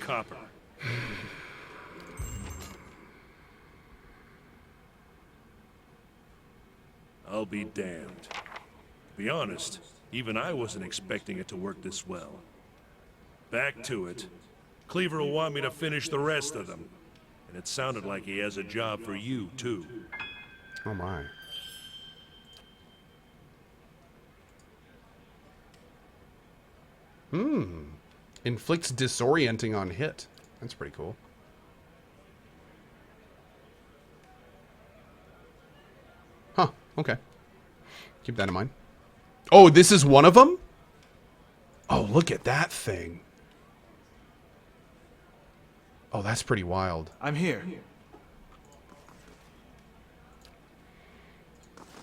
copper. I'll be damned. To be honest, even I wasn't expecting it to work this well. Back to it. Cleaver will want me to finish the rest of them. And it sounded like he has a job for you, too. Oh my. Inflicts disorienting on hit. That's pretty cool. Huh, okay. Keep that in mind. Oh, this is one of them? Oh, look at that thing. Oh, that's pretty wild. I'm here.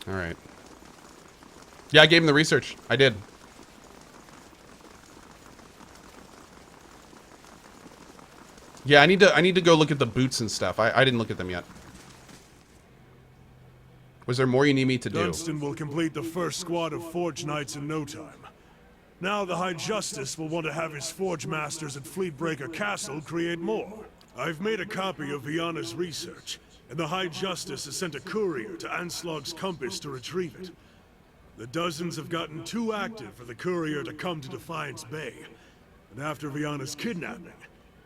All right. Yeah, I gave him the research. I did. Yeah, I need to go look at the boots and stuff. I didn't look at them yet. Was there more you need me to do? Dunstan will complete the first squad of Forge Knights in no time. Now the High Justice will want to have his Forge Masters at Fleetbreaker Castle create more. I've made a copy of Viana's research, and the High Justice has sent a courier to Anslog's Compass to retrieve it. The dozens have gotten too active for the courier to come to Defiance Bay. And after Viana's kidnapping,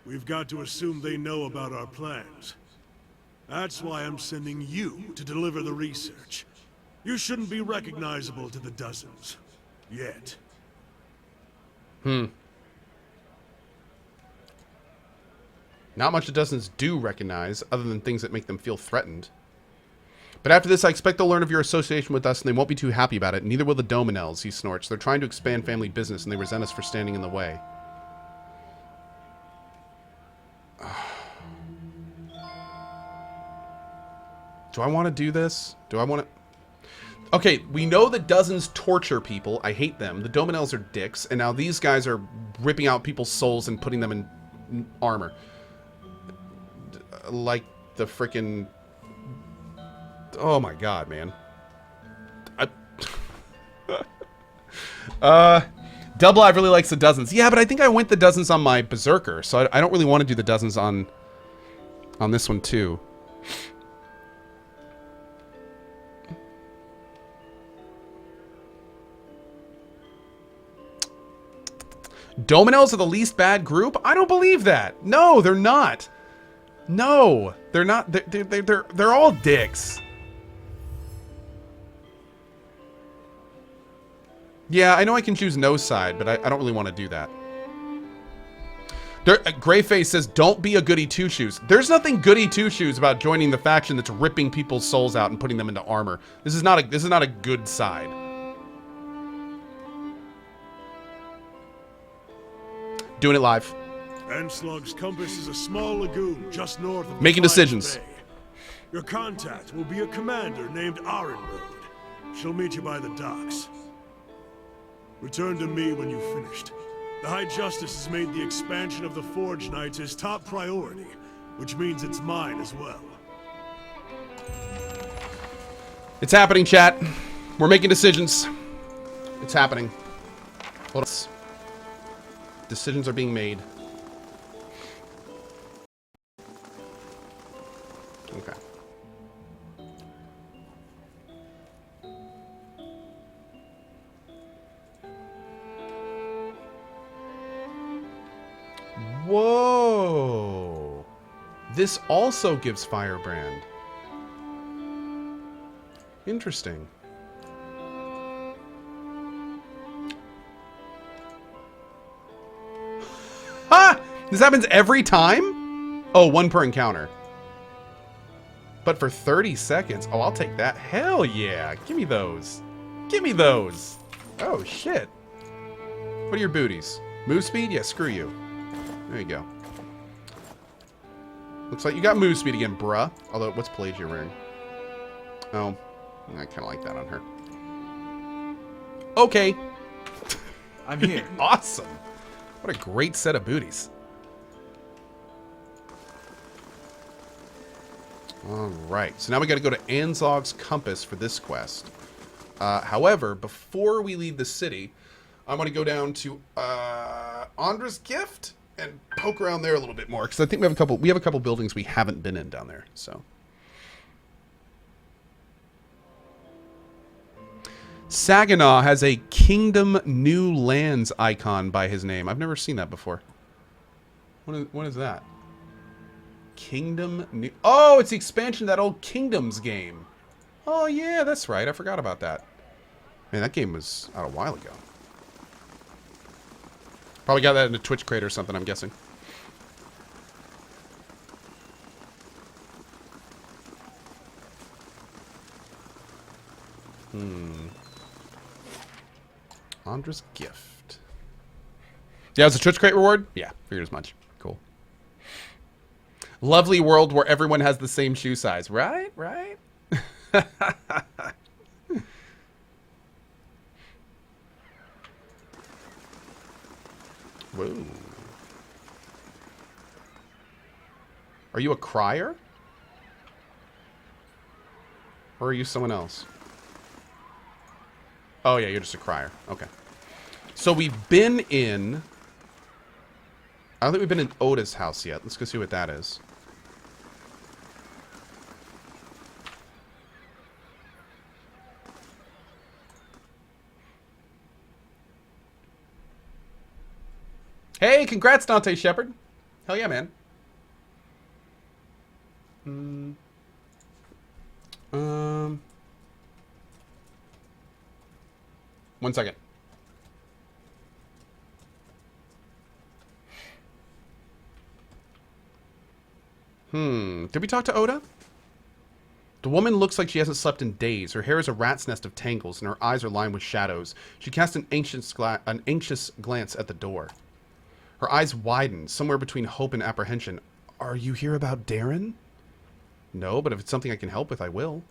we've got to assume they know about our plans. That's why I'm sending you to deliver the research. You shouldn't be recognizable to the dozens. Yet. Not much the dozens do recognize, other than things that make them feel threatened. But after this, I expect they'll learn of your association with us, and they won't be too happy about it. Neither will the Dominels, he snorts. They're trying to expand family business, and they resent us for standing in the way. Do I want to do this? Do I want to... Okay, we know that dozens torture people. I hate them. The Dominels are dicks, and now these guys are ripping out people's souls and putting them in armor. Like the frickin'... Oh my god, man. Double Live really likes the dozens. Yeah, but I think I went the dozens on my Berserker, so I don't really want to do the dozens on this one too. Dominels are the least bad group? I don't believe that. No, they're not. No, they're not. They're all dicks. Yeah, I know I can choose no side, but I don't really want to do that. Greyface says, don't be a goody two-shoes. There's nothing goody two-shoes about joining the faction that's ripping people's souls out and putting them into armor. This is not a good side. Doing it live. Anslog's Compass is a small lagoon just north of Making decisions. Bay. Your contact will be a commander named Arenroad. She'll meet you by the docks. Return to me when you've finished. The High Justice has made the expansion of the Forge Knights his top priority, which means it's mine as well. It's happening, chat. We're making decisions. It's happening. Hold on. Decisions are being made. Okay. Whoa. This also gives Firebrand. Interesting. Ha! This happens every time? Oh, one per encounter. But for 30 seconds. Oh, I'll take that. Hell yeah. Give me those. Give me those. Oh, shit. What are your booties? Move speed? Yeah, screw you. There you go. Looks like you got move speed again, bruh. Although, what's Pelagia wearing? Oh, I kind of like that on her. Okay. I'm here. Awesome. What a great set of booties. Alright, so now we got to go to Anslog's Compass for this quest. However, before we leave the city, I want to go down to Andra's Gift and poke around there a little bit more, because I think we have a couple buildings we haven't been in down there. So Saginaw has a Kingdom New Lands icon by his name. I've never seen that before. What is that? Kingdom New... Oh, it's the expansion of that old Kingdoms game. Oh, yeah, that's right. I forgot about that. Man, that game was out a while ago. Probably got that in a Twitch crate or something, I'm guessing. Andra's gift. Yeah, it's a Twitch crate reward? Yeah, figured as much. Cool. Lovely world where everyone has the same shoe size. Right? Right? Whoa. Are you a crier? Or are you someone else? Oh, yeah, you're just a crier. Okay. So we've been in... I don't think we've been in Oda's house yet. Let's go see what that is. Hey, congrats, Dante Shepard. Hell yeah, man. One second. Did we talk to Oda? The woman looks like she hasn't slept in days. Her hair is a rat's nest of tangles, and her eyes are lined with shadows. She casts an anxious glance at the door. Her eyes widen, somewhere between hope and apprehension. Are you here about Darren? No, but if it's something I can help with, I will.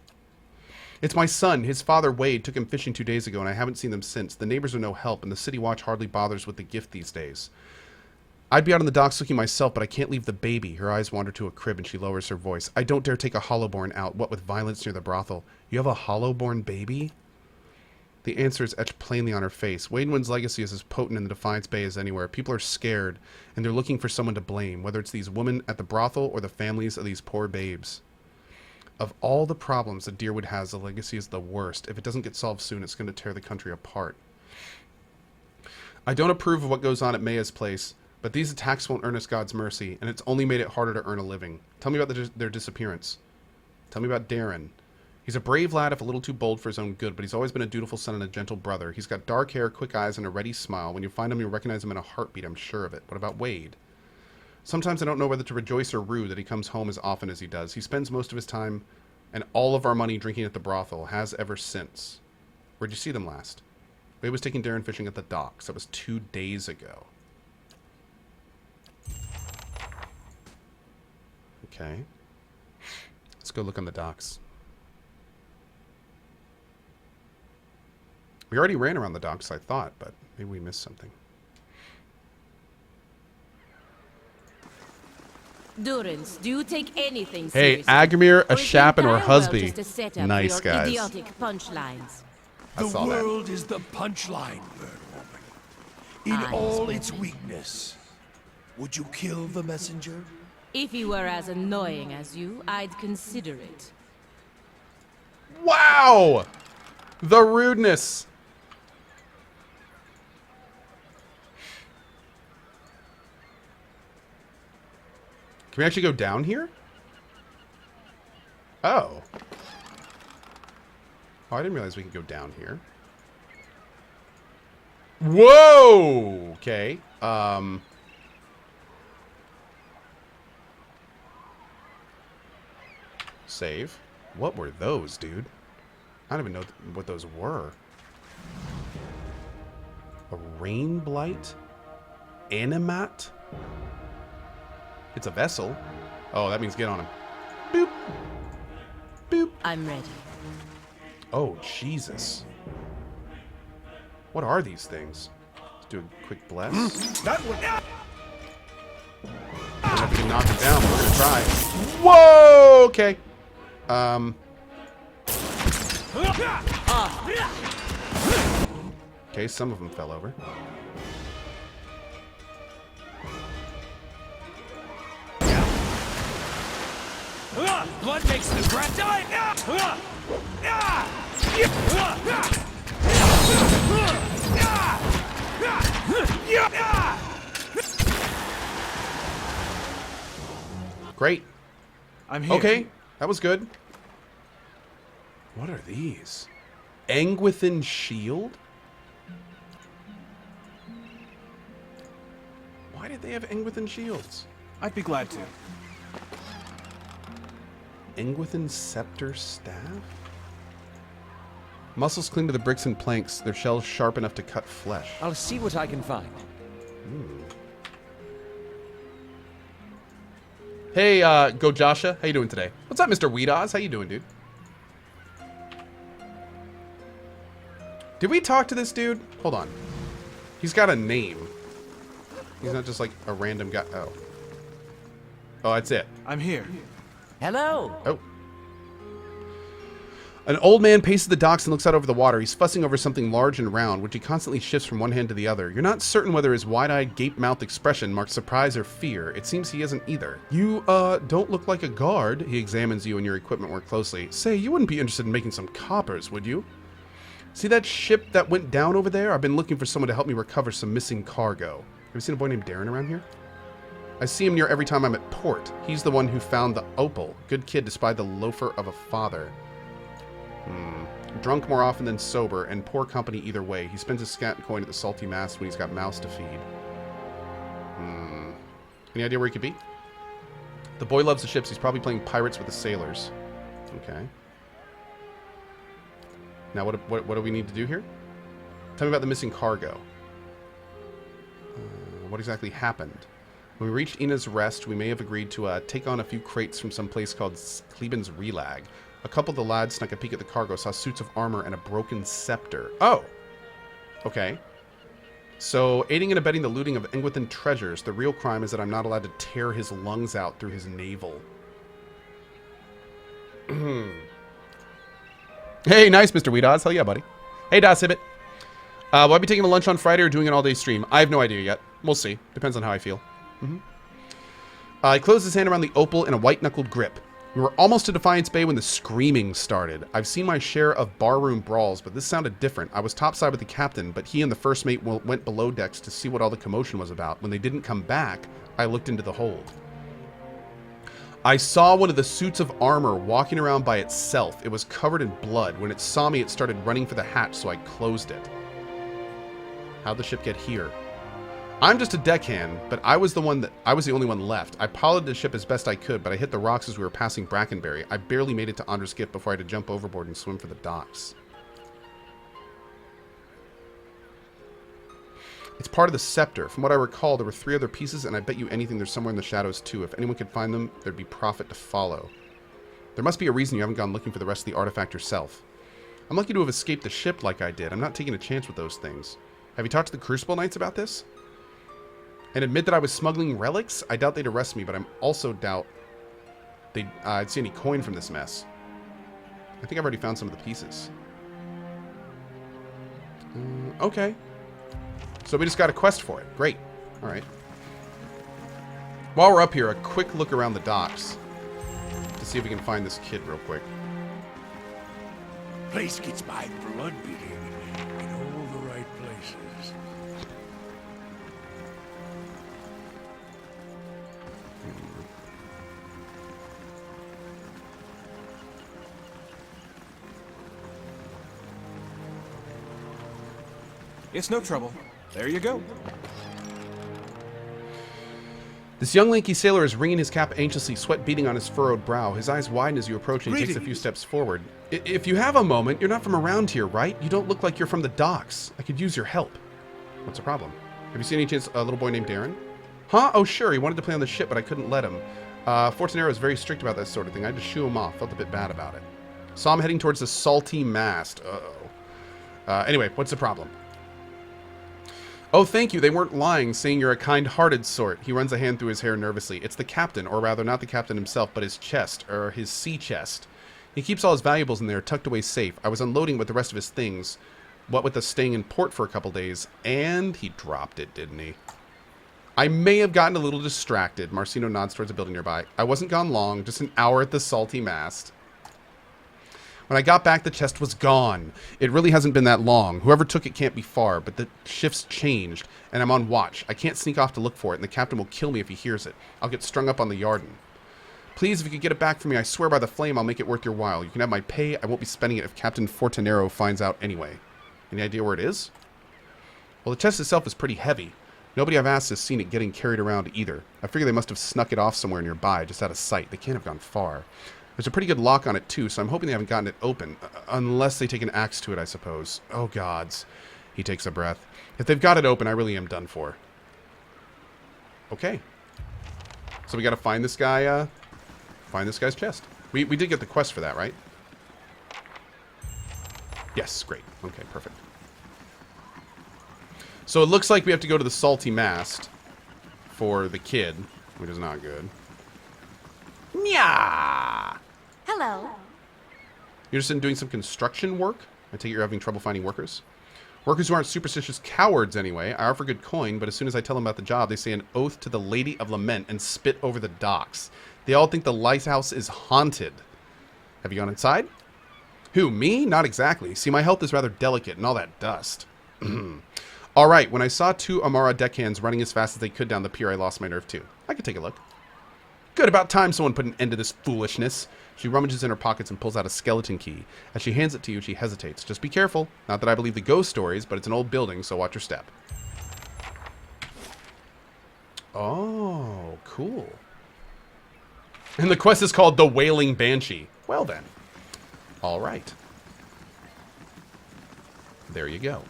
It's my son. His father, Wade, took him fishing 2 days ago, and I haven't seen them since. The neighbors are no help, and the city watch hardly bothers with the gift these days. I'd be out on the docks looking myself, but I can't leave the baby. Her eyes wander to a crib, and she lowers her voice. I don't dare take a hollowborn out, what with violence near the brothel. You have a hollowborn baby? The answer is etched plainly on her face. Wademan's legacy is as potent in the Defiance Bay as anywhere. People are scared, and they're looking for someone to blame, whether it's these women at the brothel or the families of these poor babes. Of all the problems that Deerwood has, the legacy is the worst. If it doesn't get solved soon, it's going to tear the country apart. I don't approve of what goes on at Maya's place, but these attacks won't earn us God's mercy, and it's only made it harder to earn a living. Tell me about their disappearance. Tell me about Darren. He's a brave lad, if a little too bold for his own good, but he's always been a dutiful son and a gentle brother. He's got dark hair, quick eyes, and a ready smile. When you find him, you'll recognize him in a heartbeat, I'm sure of it. What about Wade? Sometimes I don't know whether to rejoice or rue that he comes home as often as he does. He spends most of his time and all of our money drinking at the brothel, has ever since. Where'd you see them last? Wade was taking Darren fishing at the docks. That was 2 days ago. Okay. Let's go look on the docks. We already ran around the docks, I thought, but maybe we missed something. Durance, do you take anything Hey, seriously? Agamir, Or is the Ashap, and entire world Husby. just a setup for Nice your guys. idiotic punchlines? I The saw that. world is the punchline, Birdwoman. In I all spent its it. weakness. Would you kill the messenger? If he were as annoying as you, I'd consider it. Wow! The rudeness. Can we actually go down here? Oh. Oh, I didn't realize we could go down here. Whoa! Okay. Save. What were those, dude? I don't even know what those were. A rain blight? Animat? It's a vessel. Oh, that means get on him. Boop. Boop. I'm ready. Oh, Jesus. What are these things? Let's do a quick bless. That one. I don't know if we can knock him down, but we're gonna try. Whoa! Okay. Okay, some of them fell over. Blood makes the grass die. Great. I'm here. Okay, that was good. What are these? Engwithin shield? Why did they have Engwithin shields? I'd be glad to. Engwithin scepter staff? Muscles cling to the bricks and planks, their shells sharp enough to cut flesh. I'll see what I can find. Hey, Go Josha, how you doing today? What's up, Mr. Weedoz? How you doing, dude? Did we talk to this dude? Hold on. He's got a name. He's not just like a random guy. Oh. Oh, that's it. I'm here. Hello. Oh. An old man paces the docks and looks out over the water. He's fussing over something large and round, which he constantly shifts from one hand to the other. You're not certain whether his wide-eyed, gape-mouthed expression marks surprise or fear. It seems he isn't either. You, don't look like a guard. He examines you and your equipment more closely. Say, you wouldn't be interested in making some coppers, would you? See that ship that went down over there? I've been looking for someone to help me recover some missing cargo. Have you seen a boy named Darren around here? I see him near every time I'm at port. He's the one who found the opal. Good kid despite the loafer of a father. Drunk more often than sober, and poor company either way. He spends his scat coin at the salty mast when he's got mouths to feed. Any idea where he could be? The boy loves the ships. He's probably playing pirates with the sailors. Okay. Now, what do we need to do here? Tell me about the missing cargo. What exactly happened? When we reached Ina's Rest, we may have agreed to take on a few crates from some place called Kleben's Relag. A couple of the lads snuck a peek at the cargo, saw suits of armor and a broken scepter. Oh! Okay. So, aiding and abetting the looting of Engwithin treasures. The real crime is that I'm not allowed to tear his lungs out through his navel. Hey, nice, Mr. Weedoz. Hell yeah, buddy. Hey, Das Hibbit. Will I be taking a lunch on Friday or doing an all-day stream? I have no idea yet. We'll see. Depends on how I feel. He closed his hand around the opal in a white-knuckled grip. We were almost to Defiance Bay when the screaming started. I've seen my share of barroom brawls, but this sounded different. I was topside with the captain, but he and the first mate went below decks to see what all the commotion was about. When they didn't come back, I looked into the hold. I saw one of the suits of armor walking around by itself. It was covered in blood. When it saw me, it started running for the hatch, so I closed it. How'd the ship get here? I'm just a deckhand, but I was the only one left. I piloted the ship as best I could, but I hit the rocks as we were passing Brackenberry. I barely made it to Andre's Gift before I had to jump overboard and swim for the docks. It's part of the scepter. From what I recall, there were 3 other pieces, and I bet you anything there's somewhere in the shadows too. If anyone could find them, there'd be profit to follow. There must be a reason you haven't gone looking for the rest of the artifact yourself. I'm lucky to have escaped the ship like I did. I'm not taking a chance with those things. Have you talked to the Crucible Knights about this? And admit that I was smuggling relics? I doubt they'd arrest me, but I'm also doubt I'd see any coin from this mess. I think I've already found some of the pieces. Okay. So we just got a quest for it. Great. Alright. While we're up here, a quick look around the docks to see if we can find this kid real quick. Place gets my blood beating in all the right places. It's no trouble. There you go. This young lanky sailor is wringing his cap anxiously, sweat beading on his furrowed brow. His eyes widen as you approach and he takes a few steps forward. If you have a moment, you're not from around here, right? You don't look like you're from the docks. I could use your help. What's the problem? Have you seen any chance a little boy named Darren? Huh? Oh, sure. He wanted to play on the ship, but I couldn't let him. Fortunero is very strict about that sort of thing. I had to shoo him off. Felt a bit bad about it. Saw him heading towards the salty mast. Uh-oh. Anyway, what's the problem? Oh, thank you. They weren't lying, saying you're a kind-hearted sort. He runs a hand through his hair nervously. It's the captain, or rather, not the captain himself, but his chest, or his sea chest. He keeps all his valuables in there, tucked away safe. I was unloading with the rest of his things, what with us staying in port for a couple days, and he dropped it, didn't he? I may have gotten a little distracted. Marcino nods towards a building nearby. I wasn't gone long, just an hour at the salty mast. When I got back, the chest was gone. It really hasn't been that long. Whoever took it can't be far, but the shift's changed, and I'm on watch. I can't sneak off to look for it, and the captain will kill me if he hears it. I'll get strung up on the Yarden. Please, if you could get it back for me, I swear by the flame I'll make it worth your while. You can have my pay. I won't be spending it if Captain Fortinero finds out anyway. Any idea where it is? Well, the chest itself is pretty heavy. Nobody I've asked has seen it getting carried around either. I figure they must have snuck it off somewhere nearby, just out of sight. They can't have gone far. There's a pretty good lock on it, too, so I'm hoping they haven't gotten it open. Unless they take an axe to it, I suppose. Oh, gods. He takes a breath. If they've got it open, I really am done for. Okay. So we gotta find this guy, find this guy's chest. We did get the quest for that, right? Yes, great. Okay, perfect. So it looks like we have to go to the salty mast for the kid, which is not good. Nya! Hello. You're interested in doing some construction work? I take it you're having trouble finding workers? Workers who aren't superstitious cowards, anyway. I offer good coin, but as soon as I tell them about the job, they say an oath to the Lady of Lament and spit over the docks. They all think the lighthouse is haunted. Have you gone inside? Who, me? Not exactly. See, my health is rather delicate and all that dust. All right, when I saw two Amara deckhands running as fast as they could down the pier, I lost my nerve too. I could take a look. Good, about time someone put an end to this foolishness. She rummages in her pockets and pulls out a skeleton key. As she hands it to you, she hesitates. Just be careful. Not that I believe the ghost stories, but it's an old building, so watch your step. Oh, cool. And the quest is called The Wailing Banshee. Well then. All right. There you go.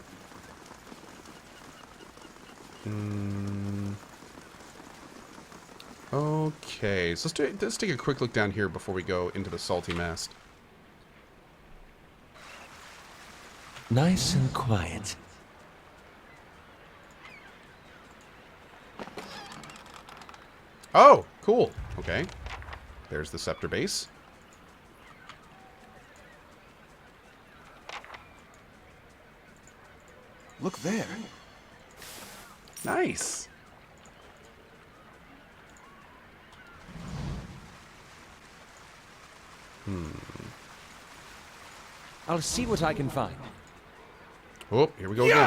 Okay, so let's take a quick look down here before we go into the salty mast. Nice and quiet. Oh, cool. Okay. There's the scepter base. Look there. Nice. I'll see what I can find. Oh, here we go again.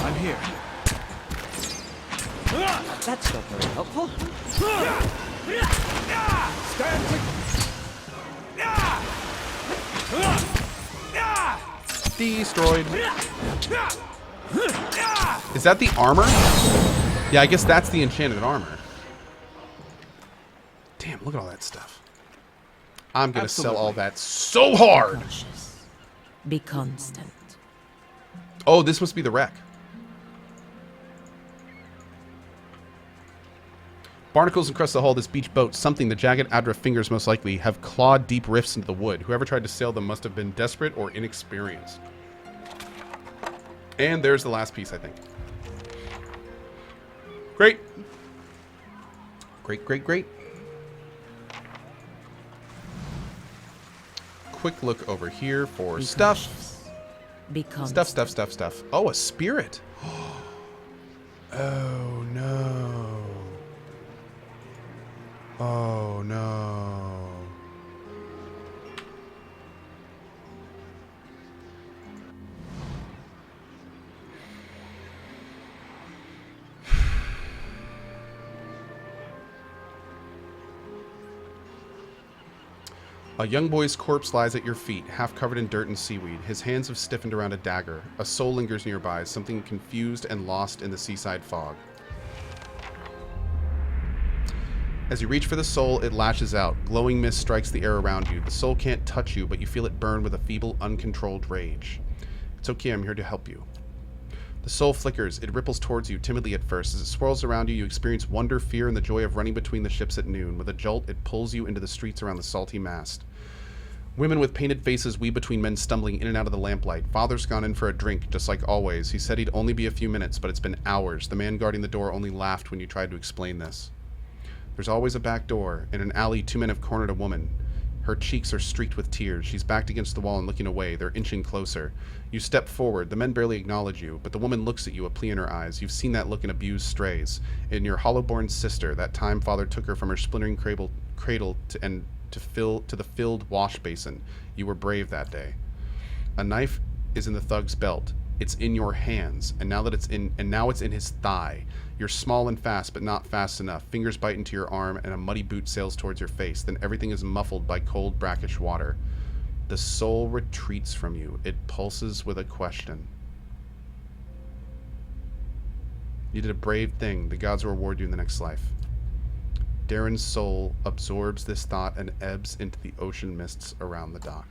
I'm here. That's not very helpful. Destroyed. Is that the armor? Yeah, I guess that's the enchanted armor. Damn, look at all that stuff. I'm gonna sell all that so hard. Cautious. Be constant. Oh, this must be the wreck. Barnacles encrust the hull of this beach boat, something the jagged Adra fingers most likely have clawed deep rifts into the wood. Whoever tried to sail them must have been desperate or inexperienced. And there's the last piece, I think. Great. Great, great, great. Quick look over here for Be stuff. cautious. Be constant. Stuff. Oh, a spirit. Oh, no. Oh, no. A young boy's corpse lies at your feet, half covered in dirt and seaweed. His hands have stiffened around a dagger. A soul lingers nearby, something confused and lost in the seaside fog. As you reach for the soul, it lashes out. Glowing mist strikes the air around you. The soul can't touch you, but you feel it burn with a feeble, uncontrolled rage. It's okay, I'm here to help you. The soul flickers. It ripples towards you, timidly at first. As it swirls around you, you experience wonder, fear, and the joy of running between the ships at noon. With a jolt, it pulls you into the streets around the salty mast. Women with painted faces weave between men stumbling in and out of the lamplight. Father's gone in for a drink, just like always. He said he'd only be a few minutes, but it's been hours. The man guarding the door only laughed when you tried to explain this. There's always a back door. In an alley, 2 men have cornered a woman. Her cheeks are streaked with tears. She's backed against the wall and looking away. They're inching closer. You step forward. The men barely acknowledge you, but the woman looks at you, a plea in her eyes. You've seen that look in abused strays. In your hollow-born sister, that time father took her from her splintering cradle to the filled wash basin. You were brave that day. A knife is in the thug's belt. It's in your hands, and now it's in his thigh. You're small and fast, but not fast enough. Fingers bite into your arm, and a muddy boot sails towards your face. Then everything is muffled by cold, brackish water. The soul retreats from you. It pulses with a question. You did a brave thing. The gods will reward you in the next life. Darren's soul absorbs this thought and ebbs into the ocean mists around the dock.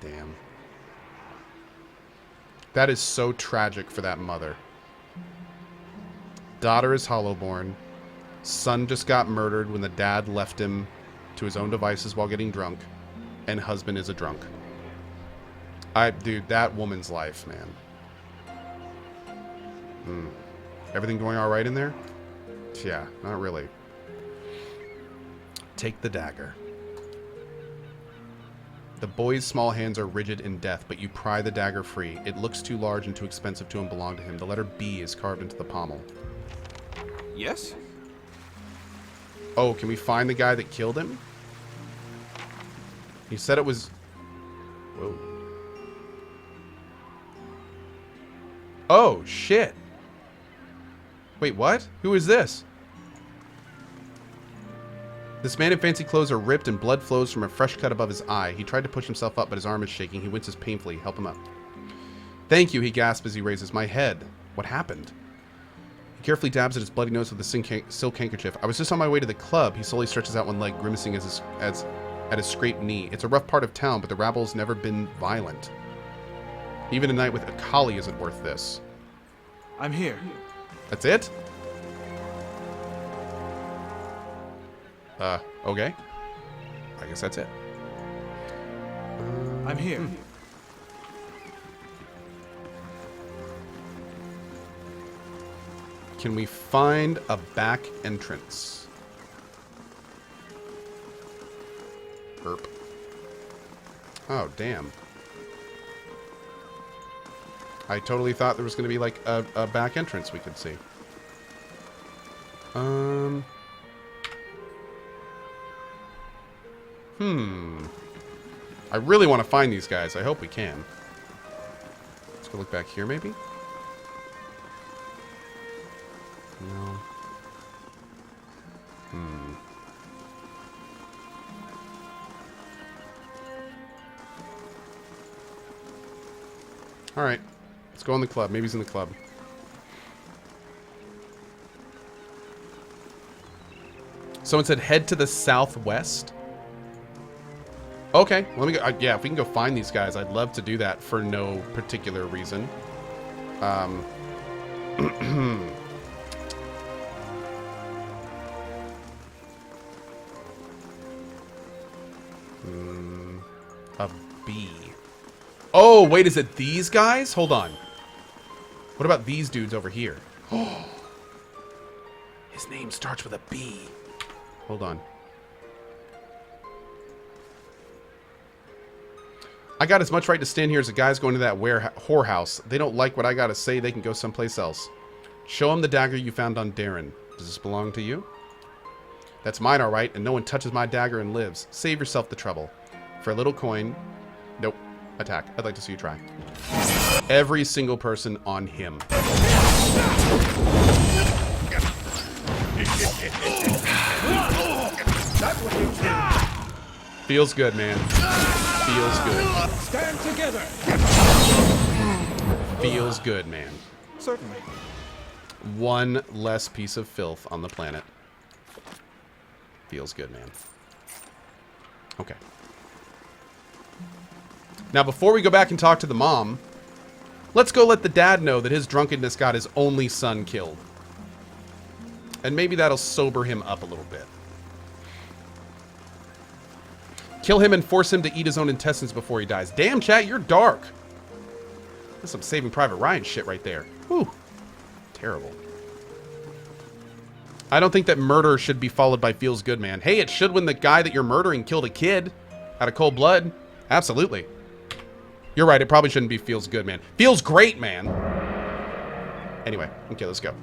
Damn. That is so tragic for that mother. Daughter is hollowborn. Son just got murdered when the dad left him to his own devices while getting drunk. And husband is a drunk. Dude, that woman's life, man. Everything going all right in there? Yeah, not really. Take the dagger. The boy's small hands are rigid in death, but you pry the dagger free. It looks too large and too expensive to belong to him. The letter B is carved into the pommel. Yes? Oh, can we find the guy that killed him? He said it was... Whoa. Oh, shit. Wait, what? Who is this? This man in fancy clothes are ripped and blood flows from a fresh cut above his eye. He tried to push himself up, but his arm is shaking. He winces painfully. Help him up. Thank you, he gasps as he raises my head. What happened? He carefully dabs at his bloody nose with a silk handkerchief. I was just on my way to the club. He slowly stretches out one leg, grimacing at his scraped knee. It's a rough part of town, but the rabble's never been violent. Even a night with a collie isn't worth this. I'm here. That's it? Okay. I guess that's it. I'm here. Can we find a back entrance? Herp. Oh, damn. I totally thought there was going to be like a back entrance we could see. I really want to find these guys. I hope we can. Let's go look back here, maybe? No. Alright. Let's go in the club. Maybe he's in the club. Someone said head to the southwest. Okay, let me go. Yeah, if we can go find these guys, I'd love to do that for no particular reason. A B. Oh, wait, is it these guys? Hold on. What about these dudes over here? Oh, his name starts with a B. Hold on. I got as much right to stand here as the guys going to that whorehouse. They don't like what I gotta say. They can go someplace else. Show them the dagger you found on Darren. Does this belong to you? That's mine, all right, and no one touches my dagger and lives. Save yourself the trouble. For a little coin... Nope. Attack. I'd like to see you try. Every single person on him. Feels good, man. Feels good. Stand together. Feels good, man. Certainly. One less piece of filth on the planet. Feels good, man. Okay. Now, before we go back and talk to the mom, let's go let the dad know that his drunkenness got his only son killed. And maybe that'll sober him up a little bit. Kill him and force him to eat his own intestines before he dies. Damn, chat, you're dark. That's some Saving Private Ryan shit right there. Whew. Terrible. I don't think that murder should be followed by feels good, man. Hey, it should when the guy that you're murdering killed a kid out of cold blood. Absolutely. You're right, it probably shouldn't be feels good, man. Feels great, man. Anyway, okay, let's go.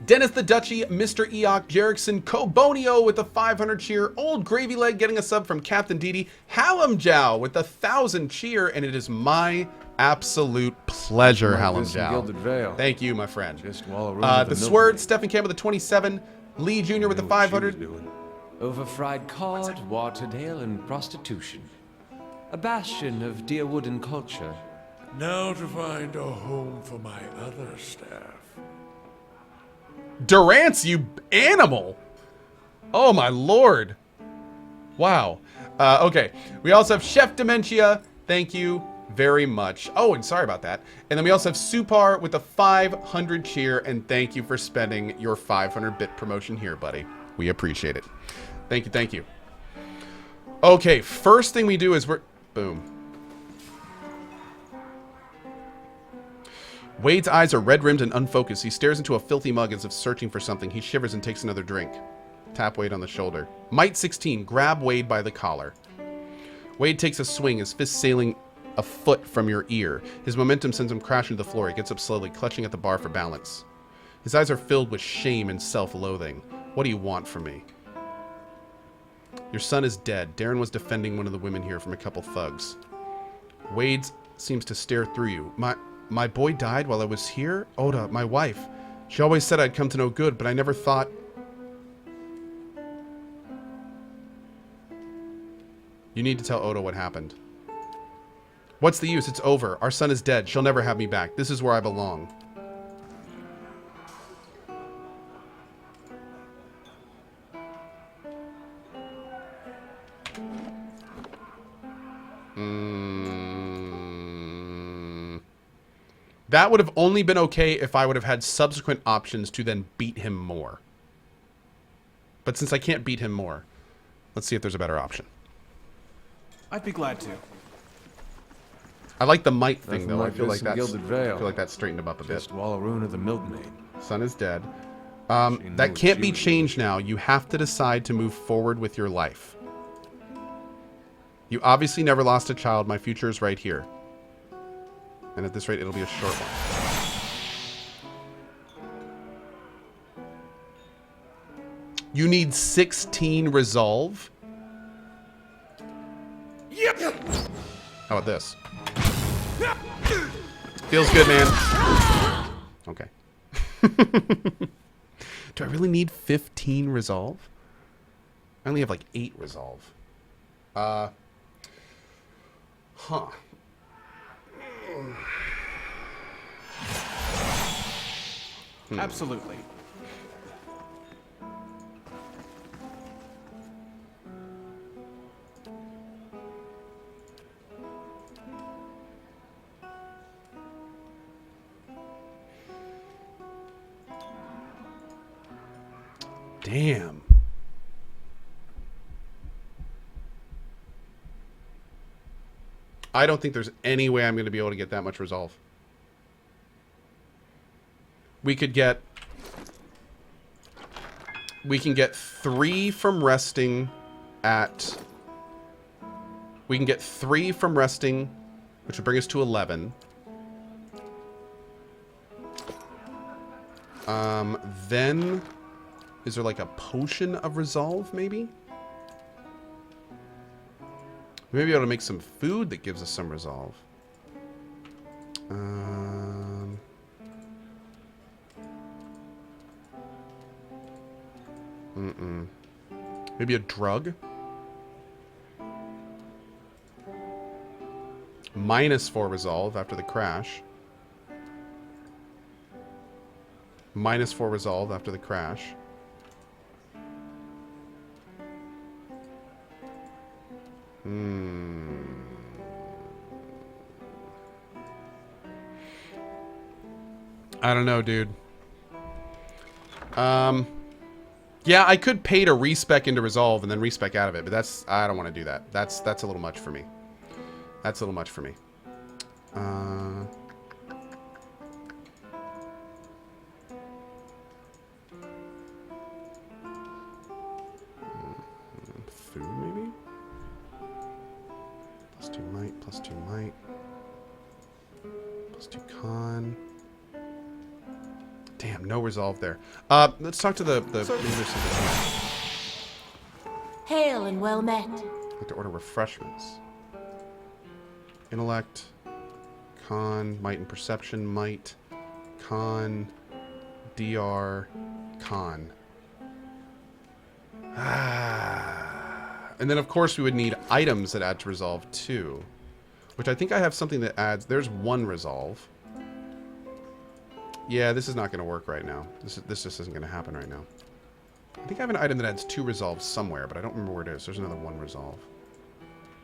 Dennis the Duchy, Mr. Eok, Jerickson, Cobonio with the 500 cheer, Old Gravy Leg getting a sub from Captain Didi, Hallam Jow with the 1,000 cheer, and it is my absolute pleasure, Hallam Jow. Thank you, my friend. The Sword, Stephen Campbell with the 27, Lee Jr. with the 500. Overfried cod, watered ale, and prostitution. A bastion of Deerwood and culture. Now to find a home for my other staff. Durance, you animal! Oh my lord. Wow. Okay. We also have Chef Dementia. Thank you very much. Oh, and sorry about that. And then we also have Supar with a 500 cheer, and thank you for spending your 500 bit promotion here, buddy. We appreciate it. Thank you, thank you. Okay, first thing we do is boom. Wade's eyes are red-rimmed and unfocused. He stares into a filthy mug as if searching for something. He shivers and takes another drink. Tap Wade on the shoulder. Might 16, grab Wade by the collar. Wade takes a swing, his fist sailing a foot from your ear. His momentum sends him crashing to the floor. He gets up slowly, clutching at the bar for balance. His eyes are filled with shame and self-loathing. What do you want from me? Your son is dead. Darren was defending one of the women here from a couple thugs. Wade seems to stare through you. My boy died while I was here? Oda, my wife. She always said I'd come to no good, but I never thought... You need to tell Oda what happened. What's the use? It's over. Our son is dead. She'll never have me back. This is where I belong. That would have only been okay if I would have had subsequent options to then beat him more. But since I can't beat him more, let's see if there's a better option. I'd be glad to. I like the might thing, though. I Like feel like this in Gilded Vale. that straightened him up a bit. Just Wallaroo of the milkmaid. Son is dead. That can't be changed now. You have to decide to move forward with your life. You obviously never lost a child. My future is right here. And at this rate, it'll be a short one. You need 16 resolve? Yep. How about this? Feels good, man. Okay. Do I really need 15 resolve? I only have like 8 resolve. Huh. Absolutely. Damn. I don't think there's any way I'm going to be able to get that much resolve. We can get 3 from resting at... We can get 3 from resting, which would bring us to 11. Then... Is there like a potion of resolve, maybe? We may be able to make some food that gives us some resolve. Maybe a drug? -4 resolve after the crash. -4 resolve after the crash. I don't know, dude. Yeah, I could pay to respec into resolve and then respec out of it, but I don't want to do that. That's a little much for me. That's a little much for me. Food, maybe? +2 might, +2 might. +2 con. Damn, no resolve there. Let's talk to the leaders of the team. Hail and well met. I'd like to order refreshments. Intellect, con, might and perception, might, con, DR, con. And then, of course, we would need items that add to resolve, too. Which I think I have something that adds... There's 1 resolve. Yeah, this is not going to work right now. This just isn't going to happen right now. I think I have an item that adds 2 resolves somewhere, but I don't remember where it is. There's another 1 resolve.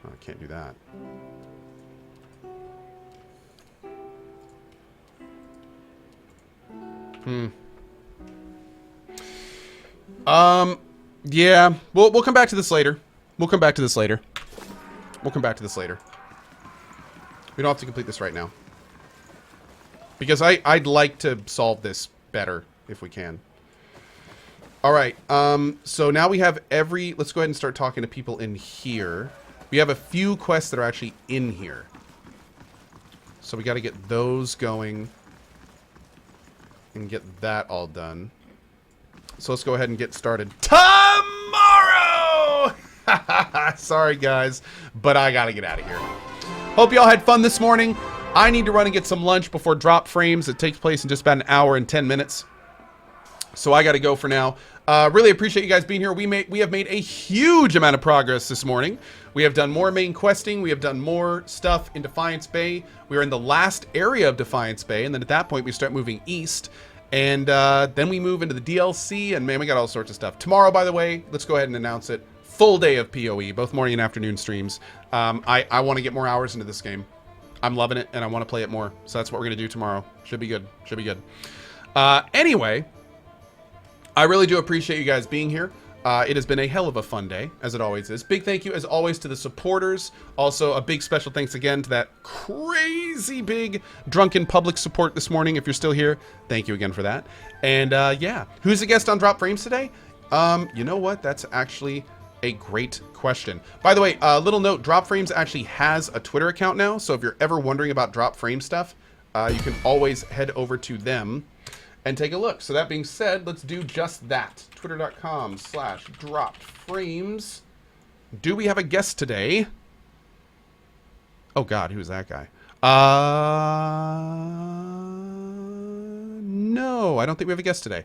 Oh, I can't do that. Yeah. We'll come back to this later. We'll come back to this later. We'll come back to this later. We don't have to complete this right now. Because I'd like to solve this better, if we can. Alright, so now we have let's go ahead and start talking to people in here. We have a few quests that are actually in here. So we gotta get those going. And get that all done. So let's go ahead and get started tomorrow! Sorry, guys, but I gotta get out of here. Hope y'all had fun this morning. I need to run and get some lunch before drop frames. It takes place in just about an hour and 10 minutes. So I got to go for now. Really appreciate you guys being here. We have made a huge amount of progress this morning. We have done more main questing. We have done more stuff in Defiance Bay. We are in the last area of Defiance Bay. And then at that point, we start moving east. And then we move into the DLC. And man, we got all sorts of stuff. Tomorrow, by the way, let's go ahead and announce it. Full day of PoE, both morning and afternoon streams. I want to get more hours into this game. I'm loving it, and I want to play it more. So that's what we're going to do tomorrow. Should be good. Should be good. Anyway, I really do appreciate you guys being here. It has been a hell of a fun day, as it always is. Big thank you, as always, to the supporters. Also, a big special thanks again to that crazy big drunken public support this morning. If you're still here, thank you again for that. And yeah, who's the guest on Drop Frames today? You know what? That's actually a great question. By the way, little note, Drop Frames actually has a Twitter account now, so if you're ever wondering about Drop Frame stuff, you can always head over to them and take a look. So that being said, let's do just that. Twitter.com/dropframes. Do we have a guest today? Oh God, who's that guy? No, I don't think we have a guest today.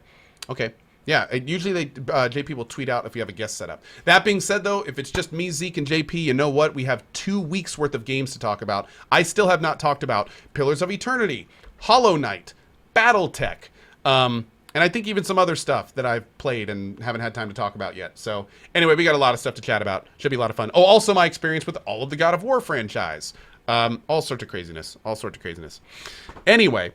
Okay. Yeah, usually JP will tweet out if we have a guest set up. That being said, though, if it's just me, Zeke, and JP, you know what? We have 2 weeks worth of games to talk about. I still have not talked about Pillars of Eternity, Hollow Knight, BattleTech, and I think even some other stuff that I've played and haven't had time to talk about yet. So anyway, we got a lot of stuff to chat about. Should be a lot of fun. Oh, also my experience with all of the God of War franchise. All sorts of craziness. All sorts of craziness. Anyway.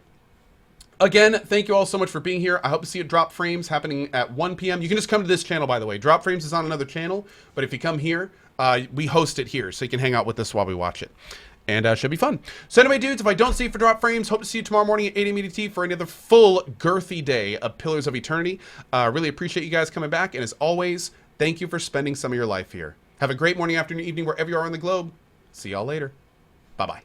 Again, thank you all so much for being here. I hope to see you at Drop Frames happening at 1 p.m. You can just come to this channel, by the way. Drop Frames is on another channel, but if you come here, we host it here, so you can hang out with us while we watch it. And should be fun. So anyway, dudes, if I don't see you for Drop Frames, hope to see you tomorrow morning at 8 a.m. EDT for another full girthy day of Pillars of Eternity. Really appreciate you guys coming back, and as always, thank you for spending some of your life here. Have a great morning, afternoon, evening, wherever you are on the globe. See y'all later. Bye-bye.